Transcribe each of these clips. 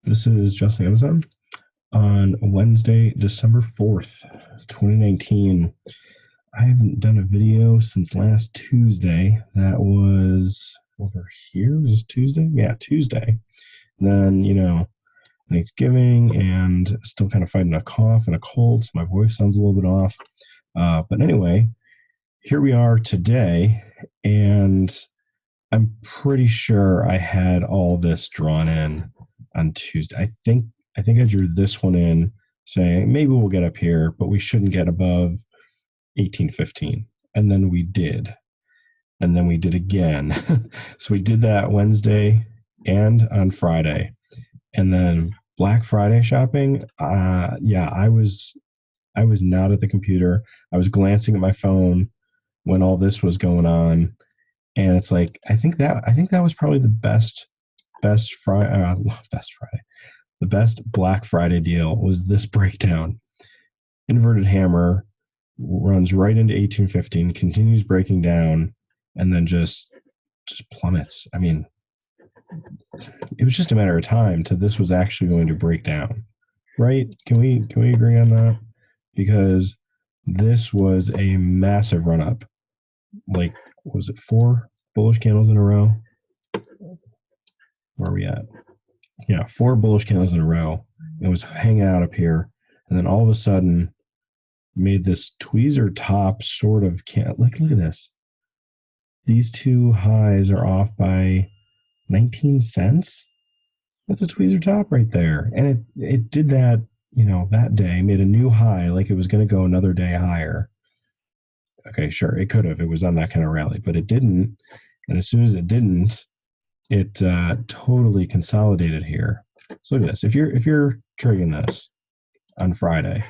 This is Just AMZN on Wednesday, December 4th, 2019. I haven't done a video since last Tuesday. That was over here. Was this Tuesday? Yeah, Tuesday. And then, Thanksgiving and still kind of fighting a cough and a cold, so my voice sounds a little bit off. But anyway, here we are today, and I'm pretty sure I had all this drawn in on Tuesday. I think I drew this one in saying maybe we'll get up here, but we shouldn't get above 1815. And then we did. And then we did again. So we did that Wednesday and on Friday. And then Black Friday shopping, I was not at the computer. I was glancing at my phone when all this was going on. And it's like I think that was probably the best Friday. The best Black Friday deal was this breakdown. Inverted hammer runs right into 1815, continues breaking down, and then just plummets. I mean, it was just a matter of time till this was actually going to break down, right? Can we agree on that? Because this was a massive run up. Like, was it 4 bullish candles in a row? Where are we at? Yeah, 4 bullish candles in a row. It was hanging out up here, and then all of a sudden made this tweezer top sort of look at this. These two highs are off by 19 cents. That's a tweezer top right there. And it did that, that day, made a new high like it was going to go another day higher. Okay, sure, it could have. It was on that kind of rally, but it didn't. And as soon as it didn't, it totally consolidated here. So look at this. If you're trading this on Friday,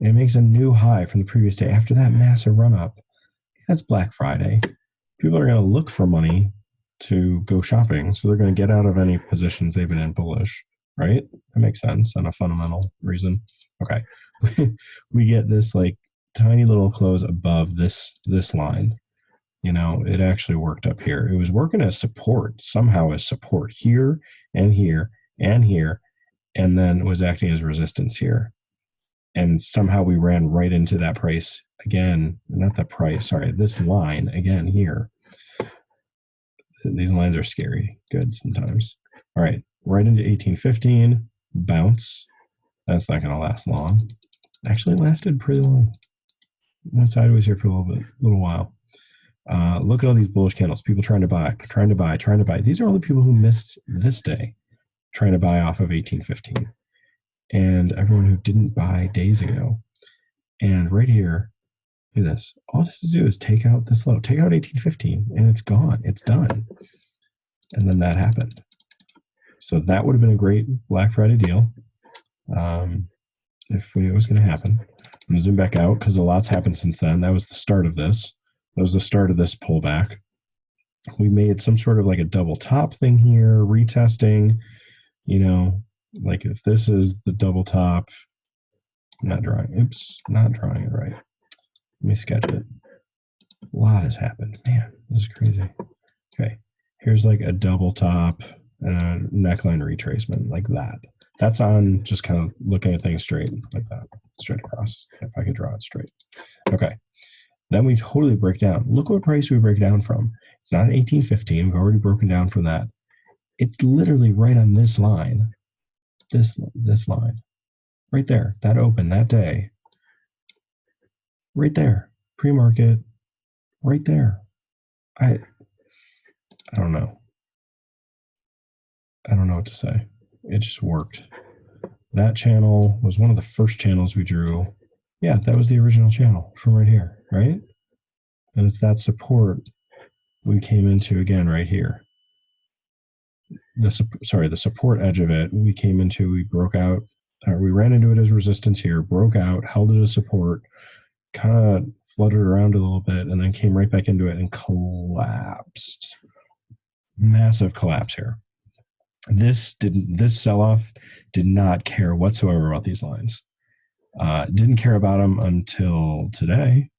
and it makes a new high from the previous day after that massive run up, that's Black Friday. People are going to look for money to go shopping, so they're going to get out of any positions they've been in bullish, right? That makes sense on a fundamental reason. Okay, we get this like tiny little close above this line. It actually worked up here. It was working as support, somehow as support here and here and here, and then was acting as resistance here. And somehow we ran right into that price again, not that price, sorry, this line again here. These lines are scary good sometimes. All right, right into 1815, bounce. That's not going to last long. Actually, it lasted pretty long. Went sideways here for a little while. Look at all these bullish candles. People trying to buy. These are all the people who missed this day trying to buy off of 1815. And everyone who didn't buy days ago. And right here, look at this. All this to do is take out this low. Take out 1815, and it's gone. It's done. And then that happened. So that would have been a great Black Friday deal if it was going to happen. I'm going to zoom back out because a lot's happened since then. That was the start of this. That was the start of this pullback. We made some sort of like a double top thing here, retesting, like if this is the double top, not drawing it right. Let me sketch it. A lot has happened. Man, this is crazy. Okay, here's like a double top and a neckline retracement like that. That's on just kind of looking at things straight like that, straight across, if I could draw it straight. Okay. Then we totally break down. Look what price we break down from. It's not 1815. We've already broken down from that. It's literally right on this line. This line. Right there. That open that day. Right there. Pre-market. Right there. I don't know. I don't know what to say. It just worked. That channel was one of the first channels we drew. Yeah, that was the original channel from right here, right? And it's that support we came into again right here. The support edge of it we came into, we broke out, we ran into it as resistance here, broke out, held it as support, kind of fluttered around a little bit, and then came right back into it and collapsed. Massive collapse here. This sell-off did not care whatsoever about these lines. Didn't care about them until today,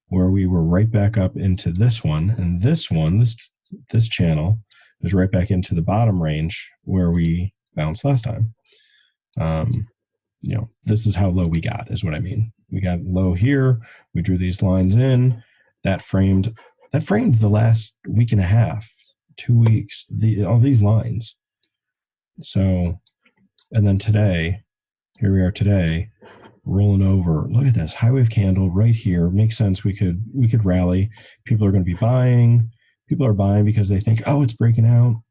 where we were right back up into this one, and this channel is right back into the bottom range where we bounced last time. This is how low we got, is what I mean. We got low here. We drew these lines in. That framed the last week and a half, 2 weeks, all these lines. So, and then today, here we are today, rolling over. Look at this high wave candle right here. Makes sense. We could rally. People are going to be buying. People are buying because they think, oh, it's breaking out.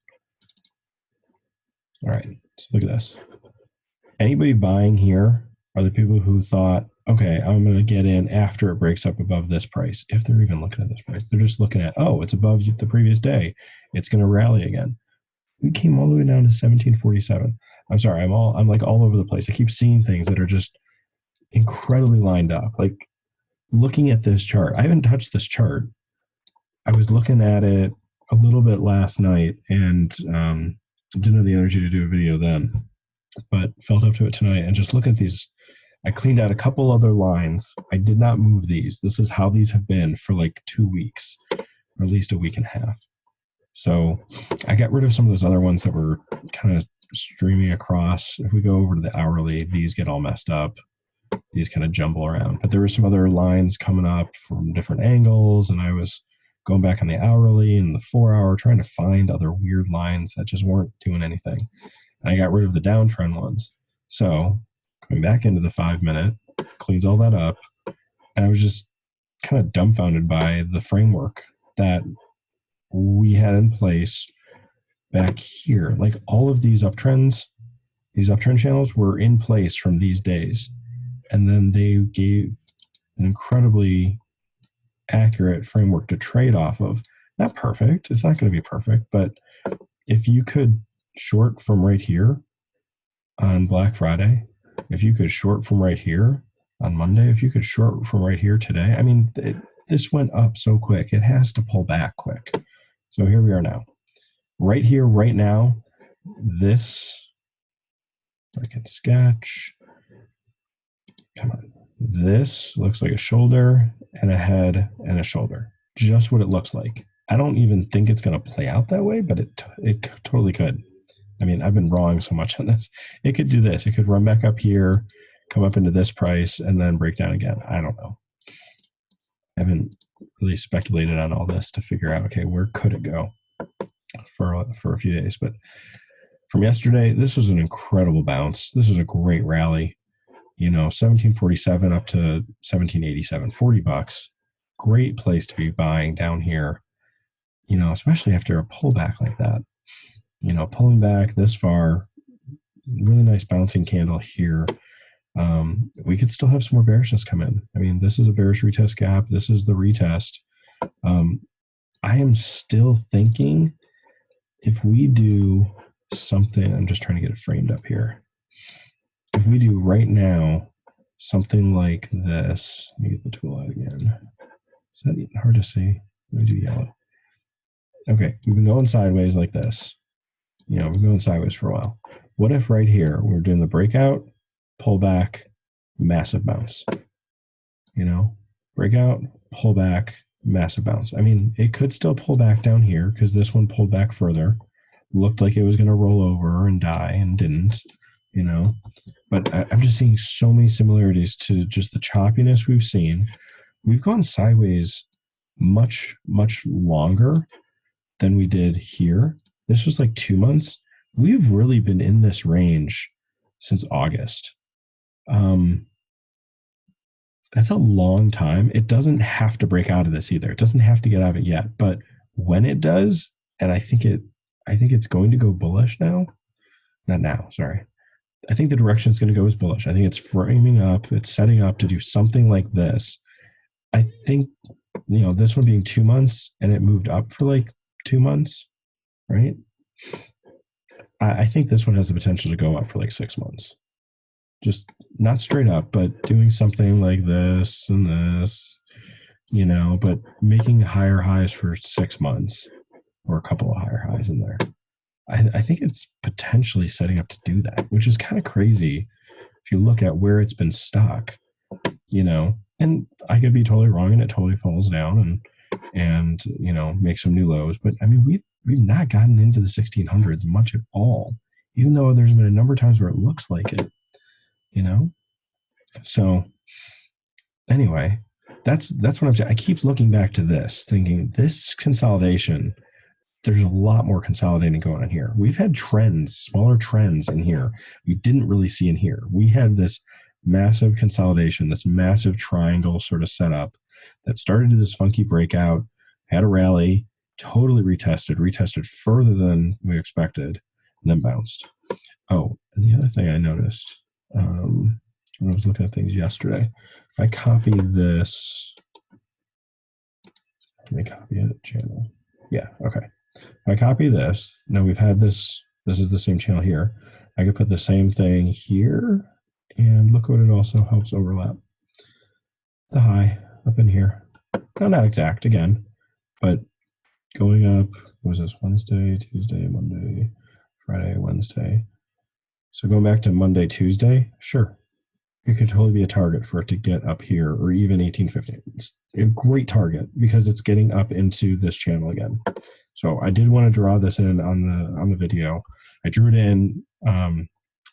All right. So look at this. Anybody buying here are the people who thought, okay, I'm going to get in after it breaks up above this price. If they're even looking at this price, they're just looking at, oh, it's above the previous day. It's going to rally again. We came all the way down to 1747. I'm sorry. I'm like all over the place. I keep seeing things that are just incredibly lined up. Like looking at this chart, I haven't touched this chart. I was looking at it a little bit last night and didn't have the energy to do a video then, but felt up to it tonight and just look at these. I cleaned out a couple other lines. I did not move these. This is how these have been for like 2 weeks, or at least a week and a half. So I got rid of some of those other ones that were kind of streaming across. If we go over to the hourly, these get all messed up. These kind of jumble around. But there were some other lines coming up from different angles, and I was going back on the hourly and the 4 hour, trying to find other weird lines that just weren't doing anything. And I got rid of the downtrend ones. So coming back into the 5 minute, cleans all that up. And I was just kind of dumbfounded by the framework that we had in place back here. Like all of these uptrend channels were in place from these days. And then they gave an incredibly accurate framework to trade off of. Not perfect. It's not going to be perfect. But if you could short from right here on Black Friday, if you could short from right here on Monday, if you could short from right here today, I mean, this went up so quick. It has to pull back quick. So here we are now. Right here, right now, this, I can sketch. Come on. This looks like a shoulder and a head and a shoulder. Just what it looks like. I don't even think it's going to play out that way, but it totally could. I mean, I've been wrong so much on this. It could do this. It could run back up here, come up into this price, and then break down again. I don't know. I haven't really speculated on all this to figure out, okay, where could it go for a few days. But from yesterday, this was an incredible bounce. This was a great rally. 1747 up to 1787, $40. Great place to be buying down here, especially after a pullback like that. Pulling back this far, really nice bouncing candle here. We could still have some more bearishness come in. I mean, this is a bearish retest gap. This is the retest. I am still thinking if we do something, I'm just trying to get it framed up here. If we do right now something like this, let me get the tool out again. Is that even hard to see? Let me do yellow. Okay, we've been going sideways like this. We're going sideways for a while. What if right here we're doing the breakout, pull back, massive bounce? Breakout, pull back, massive bounce. I mean, it could still pull back down here because this one pulled back further. Looked like it was going to roll over and die and didn't, But I'm just seeing so many similarities to just the choppiness we've seen. We've gone sideways much, much longer than we did here. This was like 2 months. We've really been in this range since August. That's a long time. It doesn't have to break out of this either. It doesn't have to get out of it yet. But when it does, and I think it's going to go bullish now. Not now, sorry. I think the direction it's going to go is bullish. I think it's framing up. It's setting up to do something like this. I think, this one being 2 months and it moved up for like 2 months, right? I think this one has the potential to go up for like 6 months. Just not straight up, but doing something like this and this, but making higher highs for 6 months or a couple of higher highs in there. I think it's potentially setting up to do that, which is kind of crazy if you look at where it's been stuck, and I could be totally wrong and it totally falls down and make some new lows. But I mean, we've not gotten into the 1600s much at all, even though there's been a number of times where it looks like it. you know? So anyway, that's what I'm saying. I keep looking back to this, thinking this consolidation, there's a lot more consolidating going on here. We've had trends, smaller trends in here we didn't really see in here. We had this massive consolidation, this massive triangle sort of setup that started to this funky breakout, had a rally, totally retested further than we expected, and then bounced. Oh, and the other thing I noticed when I was looking at things yesterday, if I copy this, let me copy it, channel. Yeah, okay. If I copy this, now we've had this is the same channel here. I could put the same thing here, and look what it also helps overlap. The high up in here. Now, not exact again, but going up, what was this, Wednesday, Tuesday, Monday, Friday, Wednesday. So going back to Monday, Tuesday, sure. It could totally be a target for it to get up here, or even 1850. It's a great target because it's getting up into this channel again. So I did want to draw this in on the video. I drew it in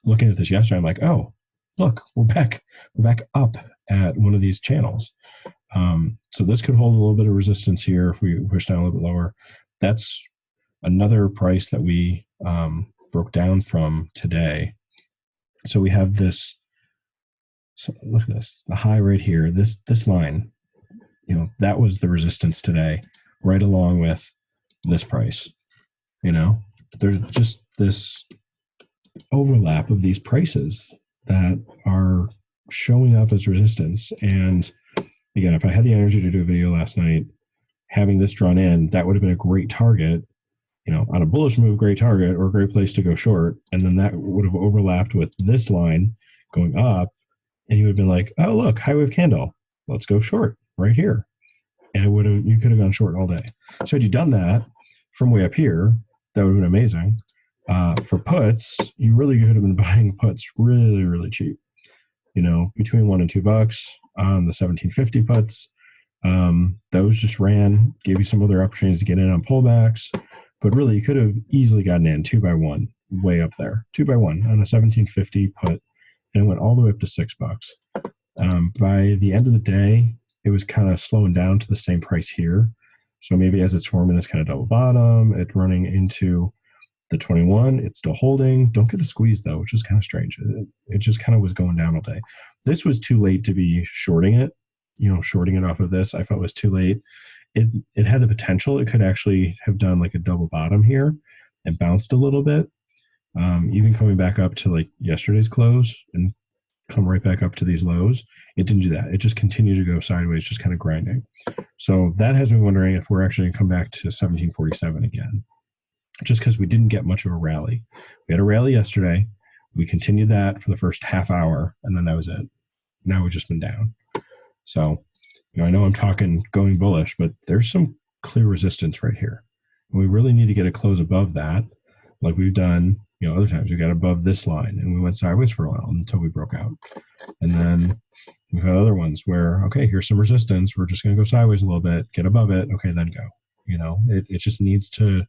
looking at this yesterday. I'm like, oh, look, we're back up at one of these channels. So this could hold a little bit of resistance here if we push down a little bit lower. That's another price that we broke down from today. So we have this. So look at this, the high right here, this line, that was the resistance today, right along with this price. There's just this overlap of these prices that are showing up as resistance. And again, if I had the energy to do a video last night, having this drawn in, that would have been a great target, on a bullish move, great target or a great place to go short. And then that would have overlapped with this line going up. And you would have been like, oh, look, high wave candle. Let's go short right here. And you could have gone short all day. So had you done that from way up here, that would have been amazing. For puts, you really could have been buying puts really, really cheap. Between $1 and $2 on the 1750 puts. Those just ran, gave you some other opportunities to get in on pullbacks. But really, you could have easily gotten in 2x1 way up there. 2x1 on a 1750 put. And it went all the way up to $6. By the end of the day, it was kind of slowing down to the same price here. So maybe as it's forming this kind of double bottom, it's running into the 21. It's still holding. Don't get a squeeze though, which is kind of strange. It just kind of was going down all day. This was too late to be shorting it. Shorting it off of this, I felt was too late. It had the potential. It could actually have done like a double bottom here and bounced a little bit. Even coming back up to like yesterday's close and come right back up to these lows, it didn't do that. It just continued to go sideways, just kind of grinding. So that has me wondering if we're actually going to come back to 1747 again, just because we didn't get much of a rally. We had a rally yesterday. We continued that for the first half hour, and then that was it. Now we've just been down. So, I know I'm talking going bullish, but there's some clear resistance right here. And we really need to get a close above that, like we've done other times. We got above this line and we went sideways for a while until we broke out. And then we've had other ones where, okay, here's some resistance. We're just going to go sideways a little bit, get above it. Okay, then go. It just needs to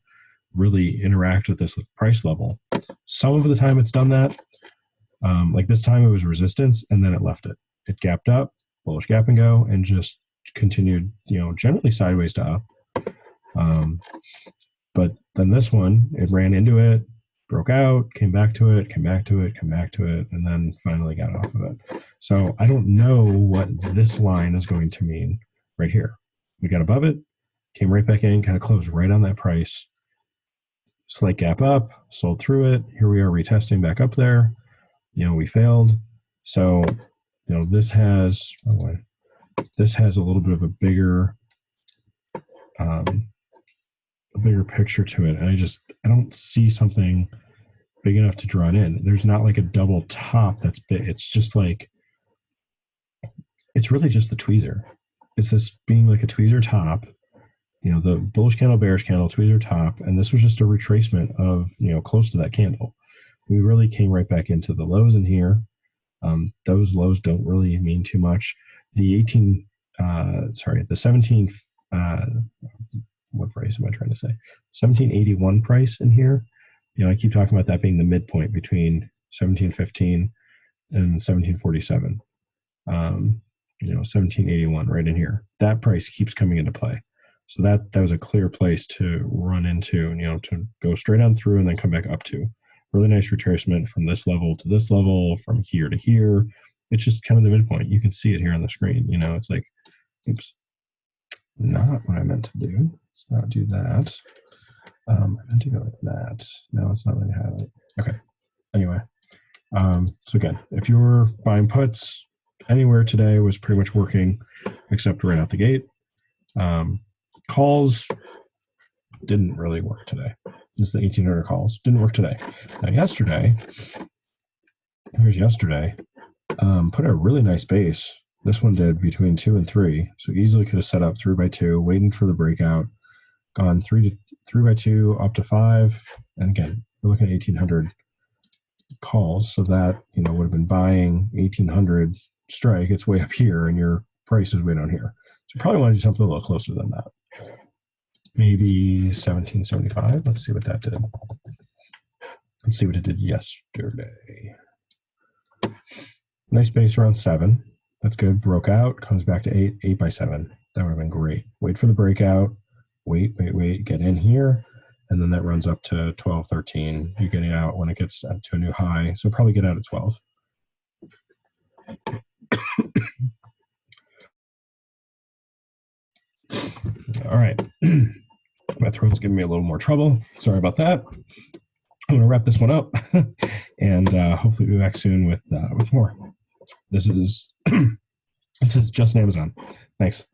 really interact with this price level. Some of the time it's done that. Like this time it was resistance and then it left it. It gapped up, bullish gap and go, and just continued, generally sideways to up. But then this one, it ran into it, broke out, came back to it, and then finally got off of it. So I don't know what this line is going to mean right here. We got above it, came right back in, kind of closed right on that price. Slight gap up, sold through it. Here we are retesting back up there. We failed. So, this has a little bit of a bigger picture to it. And I don't see something big enough to draw it in. There's not like a double top that's big. It's just like, it's really just the tweezer. It's this being like a tweezer top, the bullish candle, bearish candle, tweezer top. And this was just a retracement of, close to that candle. We really came right back into the lows in here. Those lows don't really mean too much. The 17, what price am I trying to say? 1781 price in here. I keep talking about that being the midpoint between 1715 in 1747. 1781 right in here. That price keeps coming into play. So that was a clear place to run into, to go straight on through and then come back up to. Really nice retracement from this level to this level, from here to here. It's just kind of the midpoint. You can see it here on the screen. It's like, oops, not what I meant to do. Let's not do that. I meant to go like that. No, it's not letting me have it. Okay. Anyway, so again, if you're buying puts, anywhere today was pretty much working except right out the gate. Calls didn't really work today. Just the 1800 calls didn't work today. Now yesterday, put a really nice base. This one did between 2 and 3, so easily could have set up 3 by 2, waiting for the breakout, gone 3 by 2 up to 5, and again, we're looking at 1800 calls, so that would have been buying 1800 strike. It's way up here, and your price is way down here. So you probably want to do something a little closer than that. Maybe 1775. Let's see what that did. Let's see what it did yesterday. Nice base around 7. That's good. Broke out, comes back to 8, 8 by 7. That would have been great. Wait for the breakout. Wait. Get in here. And then that runs up to 12, 13. You're getting out when it gets to a new high. So probably get out at 12. All right. My throat's giving me a little more trouble. Sorry about that. I'm going to wrap this one up and hopefully be back soon with more. This is just an AMZN. Thanks.